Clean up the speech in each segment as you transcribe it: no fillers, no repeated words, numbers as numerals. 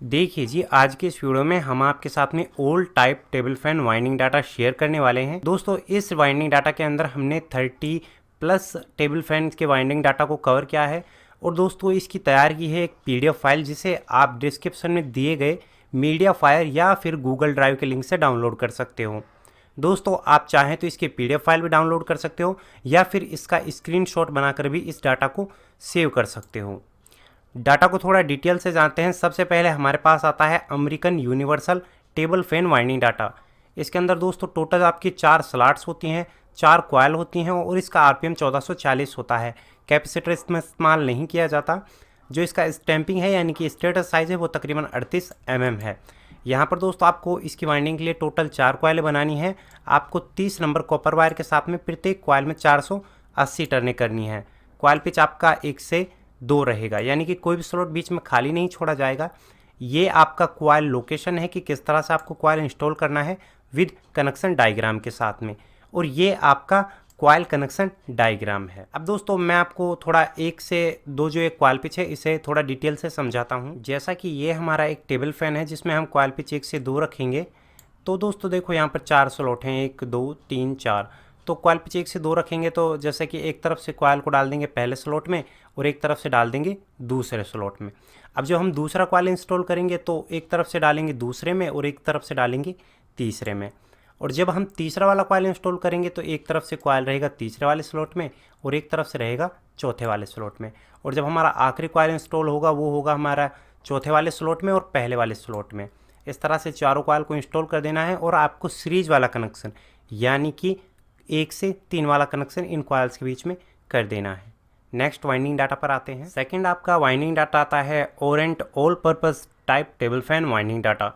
देखिए जी, आज के इस वीडियो में हम आपके साथ में old type table fan winding data share करने वाले हैं। दोस्तों, इस वाइंडिंग डाटा के अंदर हमने 30 प्लस टेबल फैन के वाइंडिंग डाटा को कवर किया है। और दोस्तों, इसकी तैयार की है एक पीडीएफ फाइल, जिसे आप डिस्क्रिप्शन में दिए गए मीडिया फायर या फिर गूगल ड्राइव के लिंक से डाउनलोड कर सकते हो। दोस्तों, आप चाहें तो इसकी पीडीएफ फाइल भी डाउनलोड कर सकते हो या फिर इसका स्क्रीनशॉट बनाकर भी इस डाटा को सेव कर सकते हो। डाटा को थोड़ा डिटेल से जानते हैं। सबसे पहले हमारे पास आता है American universal table fan winding data. इसके अंदर दोस्तों टोटल आपकी 4 स्लॉट्स होती हैं, 4 कॉयल होती हैं और इसका आरपीएम 1440 होता है। कैपेसिटर इसमें इस्तेमाल नहीं किया जाता। जो इसका स्टैंपिंग है यानी कि स्टेटस साइज है वो तकरीबन 38 mm है। यहाँ पर दोस्तों आपको इसकी वाइंडिंग के लिए टोटल 4 कॉयलें बनानी है। आपको 30 नंबर कॉपर वायर के साथ में प्रत्येक कॉयल में 480 टर्नें करनी है। कॉयल पिच आपका 1 से 2 रहेगा, यानी कि कोई भी स्लॉट बीच में खाली नहीं छोड़ा जाएगा। ये आपका कॉयल लोकेशन है कि किस तरह से आपको कॉयल इंस्टॉल करना है विद कनेक्शन डायग्राम के साथ में, और ये आपका कॉयल कनेक्शन डायग्राम है। अब दोस्तों मैं आपको थोड़ा 1 से 2 जो एक कॉयल पिच है इसे थोड़ा डिटेल से समझाता हूँ। जैसा कि ये हमारा एक टेबल फैन है जिसमें हम कॉयल पिच 1 से 2 रखेंगे। तो दोस्तों देखो यहाँ पर 4 स्लॉट हैं, 1 2 3 4। तो कॉयल पिच 1 से 2 रखेंगे तो जैसे कि एक तरफ से कॉयल को डाल देंगे पहले स्लॉट में और एक तरफ से डाल देंगे दूसरे स्लॉट में। अब जब हम दूसरा कॉयल इंस्टॉल करेंगे तो एक तरफ से डालेंगे दूसरे में और एक तरफ से डालेंगे तीसरे में। और जब हम तीसरा वाला कॉयल इंस्टॉल करेंगे तो एक तरफ से कॉयल रहेगा तीसरे वाले स्लॉट में और एक तरफ से रहेगा चौथे वाले स्लॉट में। और जब हमारा आखिरी कॉयल इंस्टॉल होगा वो होगा हमारा चौथे वाले स्लॉट में और पहले वाले स्लॉट में। इस तरह से चारों कॉयल को इंस्टॉल कर देना है। और आपको सीरीज वाला कनेक्शन यानी कि 1 से 3 वाला कनेक्शन इन कॉयल्स के बीच में कर देना है। नेक्स्ट वाइंडिंग डाटा पर आते हैं। सेकंड आपका वाइंडिंग डाटा आता है Orient all purpose type table fan winding data.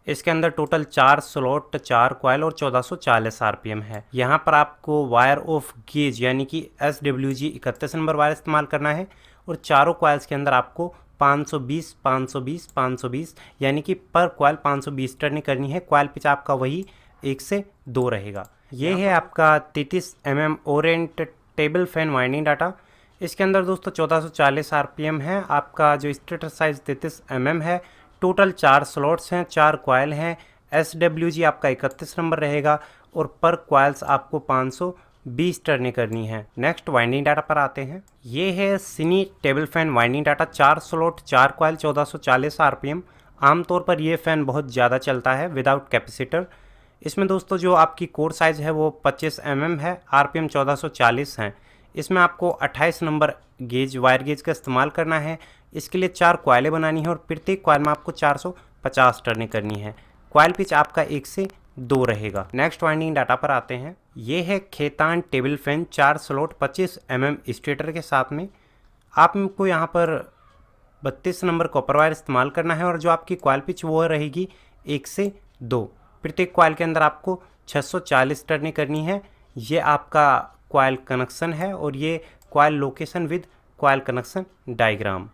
इसके अंदर टोटल 4 स्लॉट, 4 कॉयल और 1440 आरपीएम है। यहाँ पर आपको वायर ऑफ गेज यानी कि SWG 31 नंबर वायर इस्तेमाल करना है। और चारों कॉयल्स के अंदर आपको 520 520 520 यानी कि पर कॉयल 520 टर्न करनी है। कॉयल पिच आपका वही 1 से 2 रहेगा। ये है आपका 33 mm Orient table fan winding data. इसके अंदर दोस्तों 1440 आरपीएम है। आपका जो स्टेटर साइज 33 mm है। टोटल 4 स्लॉट्स हैं, 4 कॉयल हैं। SWG आपका 31 नंबर रहेगा और पर कॉयल्स आपको 520 टर्नें करनी है। नेक्स्ट वाइंडिंग डाटा पर आते हैं। ये है सिनी table fan winding data. 4 slot, 4 coil, 1440 RPM. आमतौर पर यह फ़ैन बहुत ज़्यादा चलता है विदाउट कैपेसिटर। इसमें दोस्तों जो आपकी कोर साइज़ है वो 25 mm है। आरपीएम 1440 हैं। इसमें आपको 28 नंबर गेज वायर गेज का इस्तेमाल करना है। इसके लिए 4 कॉयलें बनानी है और प्रत्येक कॉयल में आपको 450 टर्नें करनी है। कॉयल पिच आपका 1 से 2 रहेगा। नेक्स्ट वाइंडिंग डाटा पर आते हैं। ये है Khaitan table fan 4 slot 25 mm stator के साथ में। आपको यहाँ पर 32 नंबर कॉपर वायर इस्तेमाल करना है और जो आपकी कॉयल पिच वो रहेगी 1 से 2। प्रत्येक कॉयल के अंदर आपको 640 टर्नें करनी है। ये आपका कॉयल कनेक्शन है और ये coil location with coil connection diagram.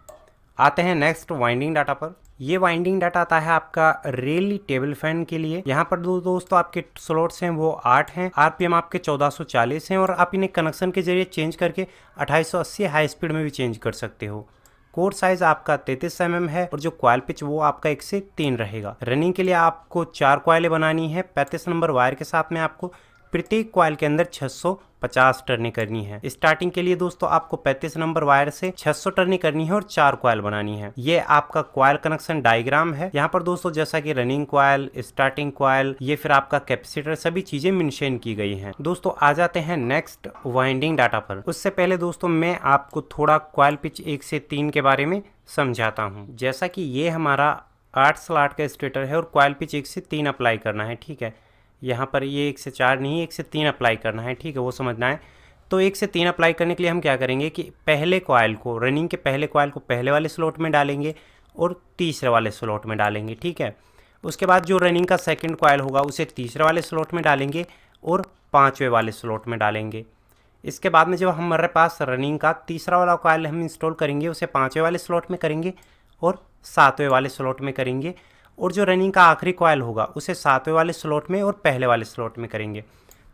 आते हैं नेक्स्ट वाइंडिंग डाटा पर। ये वाइंडिंग डाटा आता है आपका रेली टेबल फैन के लिए। यहाँ पर दोस्तों आपके स्लॉट्स हैं वो 8 हैं। आरपीएम आपके 1440 हैं और आप इन्हें कनेक्शन के जरिए चेंज करके 2880 हाई स्पीड में भी चेंज कर सकते हो। कोर साइज आपका 33 mm है और जो कॉयल पिच वो आपका 1 से 3 रहेगा। रनिंग के लिए आपको 4 कॉयलें बनानी है। 35 नंबर वायर के साथ में आपको प्रत्येक कॉयल के अंदर 650 टर्नें करनी है। स्टार्टिंग के लिए दोस्तों आपको 35 नंबर वायर से 600 टर्नें करनी है और 4 कॉयल बनानी है। ये आपका कॉयल कनेक्शन डायग्राम है। यहाँ पर दोस्तों जैसा कि रनिंग कॉयल, स्टार्टिंग कॉयल, ये फिर आपका कैपेसिटर, सभी चीजें मेंशन की गई हैं। दोस्तों आ जाते हैं नेक्स्ट वाइंडिंग डाटा पर। उससे पहले दोस्तों मैं आपको थोड़ा कॉयल पिच 1 से 3 के बारे में समझाता हूँ। जैसा कि ये हमारा 8 स्लॉट का स्टेटर है और कॉयल पिच 1 से 3 अप्लाई करना है, ठीक है। यहाँ पर ये 1 से 4 नहीं, 1 से 3 अप्लाई करना है, ठीक है, वो समझना है। तो 1 से 3 अप्लाई करने के लिए हम क्या करेंगे कि पहले कॉयल को, रनिंग के पहले कॉयल को पहले वाले स्लॉट में डालेंगे और तीसरे वाले स्लॉट में डालेंगे, ठीक है। उसके बाद जो रनिंग का सेकंड कॉयल होगा उसे तीसरे वाले स्लॉट में डालेंगे और 5वें वाले स्लॉट में डालेंगे। इसके बाद में जब हमारे पास रनिंग का तीसरा वाला कॉयल हम इंस्टॉल करेंगे उसे 5वें वाले स्लॉट में करेंगे और 7वें वाले स्लॉट में करेंगे। और जो रनिंग का आखिरी कॉयल होगा उसे 7वें वाले स्लॉट में और पहले वाले स्लॉट में करेंगे।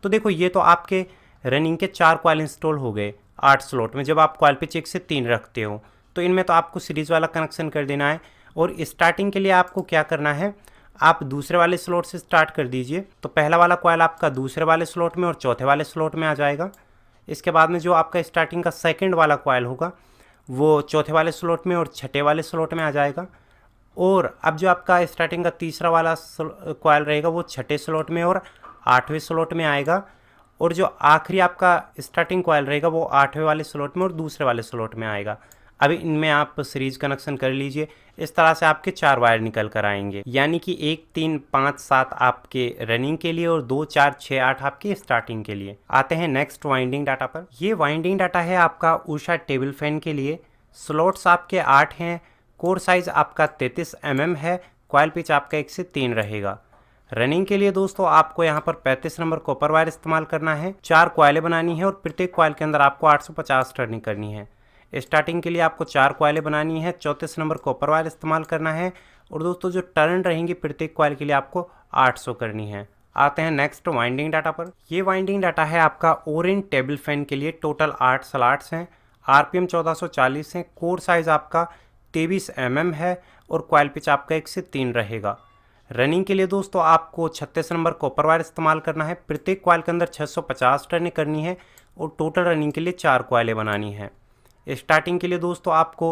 तो देखो ये तो आपके रनिंग के 4 कॉयल इंस्टॉल हो गए 8 स्लॉट में। जब आप कॉयल पिच 1 से 3 रखते हो तो इनमें तो आपको सीरीज़ वाला कनेक्शन कर देना है और स्टार्टिंग के लिए आपको क्या करना है, आप दूसरे वाले स्लॉट से स्टार्ट कर दीजिए। तो पहला वाला कॉयल आपका दूसरे वाले स्लॉट में और चौथे वाले स्लॉट में आ जाएगा। इसके बाद में जो आपका स्टार्टिंग का सेकंड वाला कॉयल होगा वो चौथे वाले स्लॉट में और छठे वाले स्लॉट में आ जाएगा। और अब जो आपका स्टार्टिंग का तीसरा वाला कॉयल रहेगा वो छठे स्लॉट में और आठवें स्लॉट में आएगा। और जो आखिरी आपका स्टार्टिंग कॉयल रहेगा वो आठवें वाले स्लॉट में और दूसरे वाले स्लॉट में आएगा। अभी इनमें आप सीरीज कनेक्शन कर लीजिए। इस तरह से आपके 4 वायर निकल कर आएंगे, यानी कि 1 3 5 7 आपके रनिंग के लिए और 2 4 6 8 आपके स्टार्टिंग के लिए। आते हैं नेक्स्ट वाइंडिंग डाटा पर। ये वाइंडिंग डाटा है आपका उषा टेबल फैन के लिए। स्लॉट्स आपके 8 हैं, कोर साइज आपका 33 mm है, कॉयल पिच आपका 1 से 3 रहेगा। रनिंग के लिए दोस्तों आपको यहाँ पर 35 नंबर कॉपर वायर इस्तेमाल करना है। 4 कॉयलें बनानी है और प्रत्येक कॉयल के अंदर आपको 850 टर्निंग करनी है। स्टार्टिंग के लिए आपको 4 कॉयलें बनानी है, 34 नंबर कॉपर वायर इस्तेमाल करना है। और दोस्तों जो टर्न रहेंगी प्रत्येक कॉयल के लिए आपको 800 करनी है। आते हैं नेक्स्ट वाइंडिंग डाटा पर। ये वाइंडिंग डाटा है आपका ओरेंज टेबल फैन के लिए। टोटल 8 स्लॉट्स हैं, आरपीएम 1440 है, कोर साइज आपका 23 mm है और कॉयल पिच आपका 1 से 3 रहेगा। रनिंग के लिए दोस्तों आपको 36 नंबर कॉपर वायर इस्तेमाल करना है। प्रत्येक कॉयल के अंदर 650 टर्निंग करनी है और टोटल रनिंग के लिए 4 कॉयलें बनानी है। स्टार्टिंग के लिए दोस्तों आपको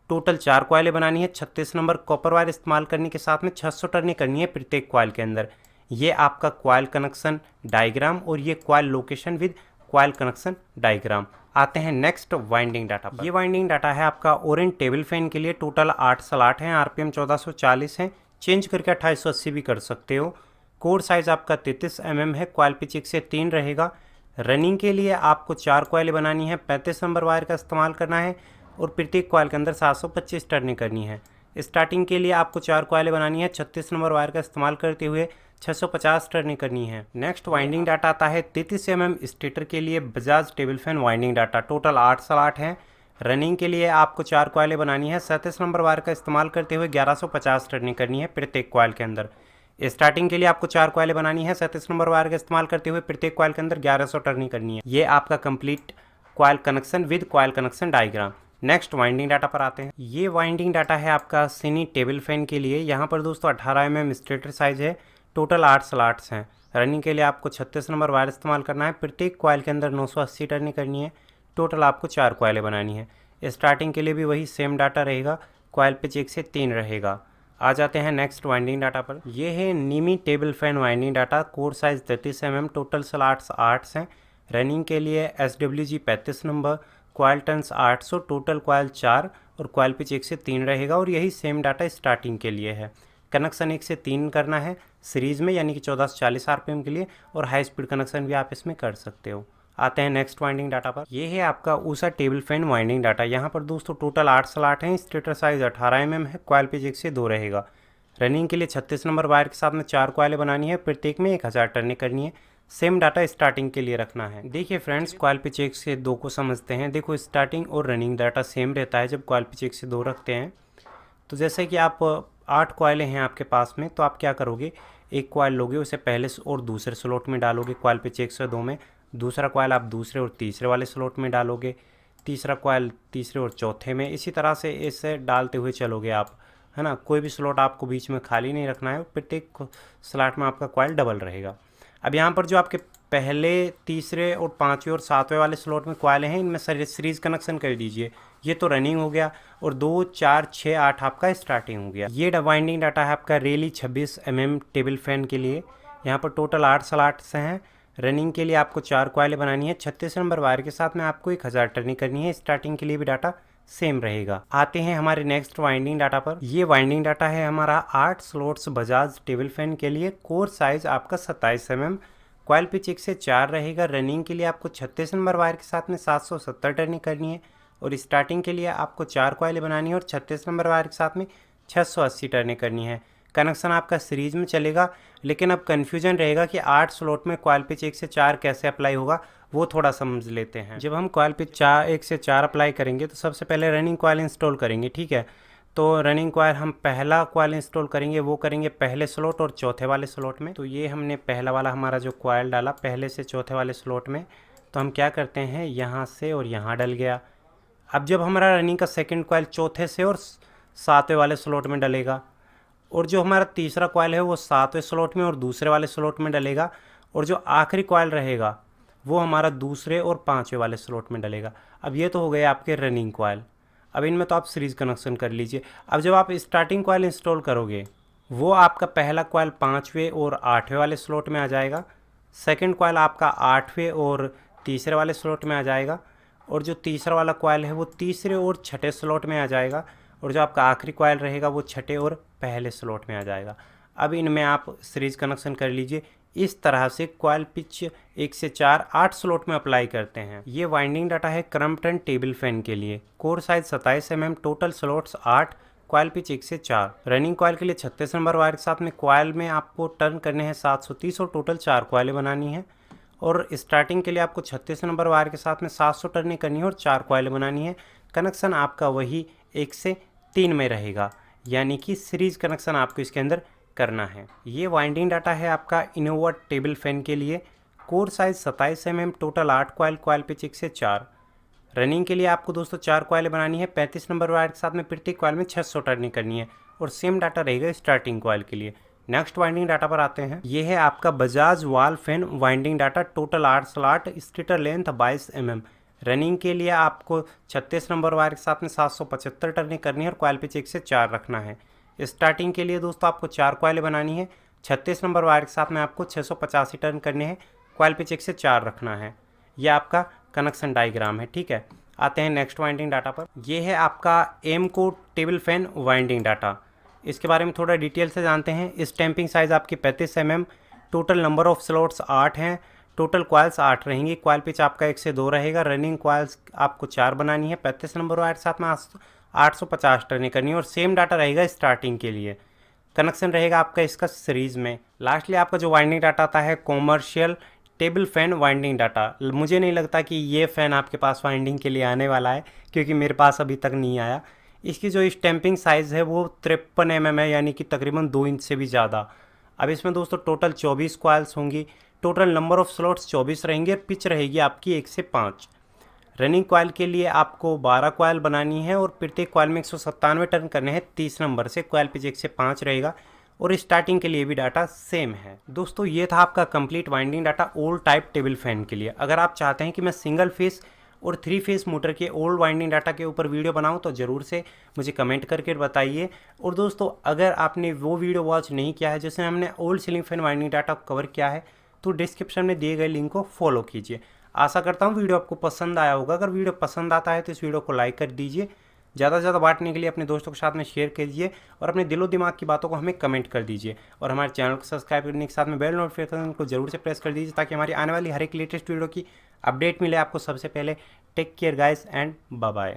टोटल 4 कॉयलें बनानी है। 36 नंबर कॉपर वायर इस्तेमाल करने के साथ में 600 टर्निंग करनी है प्रत्येक कॉयल के अंदर। ये आपका कॉयल कनेक्शन डायग्राम और ये coil location with coil connection diagram. आते हैं नेक्स्ट वाइंडिंग डाटा पर। ये वाइंडिंग डाटा है आपका ओरेंज टेबल फैन के लिए। टोटल 8 स्लॉट हैं, आरपीएम 1440 है, चेंज करके 2880 भी कर सकते हो। कोर साइज आपका 33 mm है, कॉयल पिच 1 से 3 रहेगा। रनिंग के लिए आपको 4 कॉयलें बनानी है, 35 नंबर वायर का इस्तेमाल करना है और प्रत्येक कॉयल के अंदर 725 टर्निंग करनी है। स्टार्टिंग के लिए आपको 4 कॉयलें बनानी है, 36 नंबर वायर का इस्तेमाल करते हुए 650 टर्निंग करनी है। नेक्स्ट वाइंडिंग डाटा आता है 33 mm स्टेटर के लिए Bajaj table fan winding data. Total 8 slot हैं। रनिंग के लिए आपको 4 कॉयलें बनानी है, 37 नंबर वायर का इस्तेमाल करते हुए 1150 टर्निंग करनी है प्रत्येक कॉयल के अंदर। स्टार्टिंग के लिए आपको 4 कॉयलें बनानी है, 37 नंबर वायर का इस्तेमाल करते हुए प्रत्येक कॉयल के अंदर 1100 टर्निंग करनी है। ये आपका complete coil connection with coil connection diagram. Next winding data पर आते हैं। ये वाइंडिंग डाटा है आपका सिनी टेबल फैन के लिए। यहाँ पर दोस्तों 18 mm स्टेटर साइज है, टोटल 8 स्लॉट्स हैं। रनिंग के लिए आपको 36 नंबर वायर इस्तेमाल करना है, प्रत्येक कॉयल के अंदर 980 टर्निंग करनी है। टोटल आपको 4 कॉयलें बनानी है। स्टार्टिंग के लिए भी वही सेम डाटा रहेगा, कॉयल पिच 1 से 3 रहेगा। आ जाते हैं नेक्स्ट वाइंडिंग डाटा पर। ये है नीमी table fan winding data. Core size 33 mm, total slots 8 हैं। रनिंग के लिए SWG 35 number, coil turns 800, total coil 4 और कॉयल पिच 1 से 3 रहेगा। और यही सेम डाटा स्टार्टिंग के लिए है। कनेक्शन 1 से 3 करना है सीरीज़ में, यानी कि 1440 RPM के लिए, और हाई स्पीड कनेक्शन भी आप इसमें कर सकते हो। आते हैं नेक्स्ट वाइंडिंग डाटा पर। ये है आपका Usha table fan winding data. यहाँ पर दोस्तों टोटल 8 स्लॉट हैं, स्टेटर साइज 18 mm है, कॉयल पिच 1 से 2 रहेगा। रनिंग के लिए 36 नंबर वायर के साथ में 4 कॉयलें बनानी है, प्रत्येक में 1000 टर्निंग करनी है। सेम डाटा स्टार्टिंग के लिए रखना है। देखिए फ्रेंड्स, कॉयल पिच 1 से 2 को समझते हैं। देखो स्टार्टिंग और रनिंग डाटा सेम रहता है जब कॉयल पिच 1 से 2 रखते हैं। तो जैसे कि आप 8 कॉयलें हैं आपके पास में, तो आप क्या करोगे, एक कॉयल लोगे, उसे पहले और दूसरे स्लॉट में डालोगे कॉयल पिच 1 से 2 में। दूसरा कॉयल आप दूसरे और तीसरे वाले स्लॉट में डालोगे, तीसरा कॉयल तीसरे और चौथे में। इसी तरह से इसे डालते हुए चलोगे आप, है ना। कोई भी स्लॉट आपको बीच में खाली नहीं रखना है, प्रत्येक स्लॉट में आपका कॉयल डबल रहेगा। अब यहाँ पर जो आपके पहले, तीसरे और 5वें और 7वें वाले स्लॉट में कॉयल हैं, इनमें सीरीज कनेक्शन कर दीजिए। ये तो रनिंग हो गया, और 2 4 6 8 आपका स्टार्टिंग हो गया। ये वाइंडिंग डाटा है आपका रेली 26 mm टेबल फैन के लिए। यहाँ पर टोटल 8 स्लॉट्स हैं। रनिंग के लिए आपको 4 कॉयलें बनानी है, 36 नंबर वायर के साथ में आपको 1000 टर्निंग करनी है। स्टार्टिंग के लिए भी डाटा सेम रहेगा। आते हैं हमारे नेक्स्ट वाइंडिंग डाटा पर। ये वाइंडिंग डाटा है हमारा 8 स्लॉट्स बजाज टेबल फैन के लिए। कोर साइज आपका 27 mm, कॉयल पिच 1 से 4 रहेगा। रनिंग के लिए आपको 36 नंबर वायर के साथ में 770 टर्निंग करनी है, और स्टार्टिंग के लिए आपको 4 कॉयलें बनानी है और 36 नंबर वायर के साथ में 680 टर्निंग करनी है। कनेक्शन आपका सीरीज में चलेगा, लेकिन अब कन्फ्यूजन रहेगा कि 8 स्लॉट में कॉयल पिच 1 से 4 कैसे अप्लाई होगा, वो थोड़ा समझ लेते हैं। जब हम कॉयल पिच 1 से 4 अप्लाई करेंगे तो सबसे पहले रनिंग कॉयल इंस्टॉल करेंगे, ठीक है। तो रनिंग कॉयल हम पहला कॉयल इंस्टॉल करेंगे, वो करेंगे पहले स्लॉट और चौथे वाले स्लॉट में। तो ये हमने पहला वाला हमारा जो कॉयल डाला पहले से चौथे वाले स्लॉट में, तो हम क्या करते हैं, यहाँ से और यहाँ डल गया। अब जब हमारा रनिंग का सेकंड कॉयल चौथे से और 7वें वाले स्लॉट में डलेगा, और जो हमारा तीसरा कॉइल है वो 7वें स्लॉट में और दूसरे वाले स्लॉट में डलेगा, और जो आखिरी कॉइल रहेगा वो हमारा दूसरे और 5वें वाले स्लॉट में डलेगा। अब ये तो हो गए आपके रनिंग कॉइल। अब इनमें तो आप सीरीज़ कनेक्शन कर लीजिए। अब जब आप स्टार्टिंग कॉइल इंस्टॉल करोगे वो आपका पहला कॉइल 5वें और 8वें वाले स्लॉट में आ जाएगा, सेकंड कॉइल आपका 8वें और तीसरे वाले स्लॉट में आ जाएगा, और जो तीसरा वाला कॉइल है वो तीसरे और छठे स्लॉट में आ जाएगा, और जो आपका आखिरी कॉइल रहेगा वो छठे और पहले स्लॉट में आ जाएगा। अब इनमें आप सीरीज़ कनेक्शन कर लीजिए। इस तरह से कॉइल पिच 1 से 4 8 स्लॉट में अप्लाई करते हैं। ये वाइंडिंग डाटा है क्रम्पटन टेबल फैन के लिए। Core size 27 mm, total slots 8, coil pitch 1 से 4। रनिंग कॉइल के लिए 36 नंबर वायर के साथ में कॉइल में आपको टर्न करने हैं 730 और टोटल 4 कॉइलें बनानी है। और स्टार्टिंग के लिए आपको 36 नंबर वायर के साथ में 700 टर्निंग करनी है और 4 कॉइलें बनानी है। कनेक्शन आपका वही 1 से 3 में रहेगा, यानी कि सीरीज कनेक्शन आपको इसके अंदर करना है। ये वाइंडिंग डाटा है आपका इनोवा टेबल फैन के लिए। Core size 27 mm, total 8 coil, coil pitch 1 से 4। रनिंग के लिए आपको दोस्तों 4 कॉइलें बनानी है। 35 नंबर वायर के साथ में प्रत्येक कॉइल में 600 टर्निंग करनी है, और सेम डाटा रहेगा स्टार्टिंग कॉइल के लिए। नेक्स्ट वाइंडिंग डाटा पर आते हैं। ये है आपका Bajaj wall fan winding data, total 8 slot, stator length 22 mm। Running के लिए आपको 36 नंबर वायर के साथ में 775 टर्निंग करनी है और कॉइल पिच 1 से 4 रखना है। स्टार्टिंग के लिए दोस्तों आपको 4 कॉइलें बनानी है। 36 नंबर वायर के साथ में आपको 685 टर्न करने हैं, कॉइल पिच 1 से 4 रखना है। यह आपका कनेक्शन डायग्राम है, ठीक है। आते हैं नेक्स्ट वाइंडिंग डाटा पर। यह है आपका एमको टेबल फैन वाइंडिंग डाटा। इसके बारे में थोड़ा डिटेल से जानते हैं। स्टैंपिंग साइज़ आपकी 35 mm, total number of slots 8 हैं, टोटल कॉइल्स 8 रहेंगी, कॉइल पिच आपका 1 से 2 रहेगा। रनिंग कॉइल्स आपको 4 बनानी है। 35 नंबर वायर के साथ में 850 टर्निंग करनी है, और सेम डाटा रहेगा स्टार्टिंग के लिए। कनेक्शन रहेगा आपका इसका सीरीज़ में। लास्टली आपका जो वाइंडिंग डाटा आता है commercial table fan winding data. मुझे नहीं लगता कि ये फ़ैन आपके पास वाइंडिंग के लिए आने वाला है, क्योंकि मेरे पास अभी तक नहीं आया। इसकी जो स्टैंपिंग साइज़ है वो 53 mm है, यानी कि तकरीबन 2 इंच से भी ज़्यादा। अब इसमें दोस्तों टोटल 24 कॉइल्स होंगी, टोटल नंबर ऑफ स्लॉट्स 24 रहेंगे, पिच रहेगी आपकी 1 से 5। रनिंग कॉइल के लिए आपको 12 कॉइल बनानी है, और प्रत्येक कॉइल में 197 टर्न करने हैं 30 नंबर से। कॉइल पिच 1 से 5 रहेगा, और स्टार्टिंग के लिए भी डाटा सेम है। दोस्तों ये था आपका complete winding data old type table fan के लिए। अगर आप चाहते हैं कि मैं सिंगल फेस और 3 फेस मोटर के ओल्ड वाइंडिंग डाटा के ऊपर वीडियो बनाऊं तो ज़रूर से मुझे कमेंट करके बताइए। और दोस्तों अगर आपने वो वीडियो वॉच नहीं किया है जिसमें हमने old ceiling fan winding data को कवर किया है, तो डिस्क्रिप्शन में दिए गए लिंक को फॉलो कीजिए। आशा करता हूँ वीडियो आपको पसंद आया होगा। अगर वीडियो पसंद आता है तो इस वीडियो को लाइक कर दीजिए। ज़्यादा से ज़्यादा बांटने के लिए अपने दोस्तों के साथ में शेयर कीजिए, और अपने दिलो दिमाग की बातों को हमें कमेंट कर दीजिए। और हमारे चैनल को सब्सक्राइब करने के साथ में बेल नोटिफिकेशन को जरूर से प्रेस कर दीजिए, ताकि हमारी आने वाली हर एक लेटेस्ट वीडियो की अपडेट मिले आपको सबसे पहले। Take care guys and bye bye.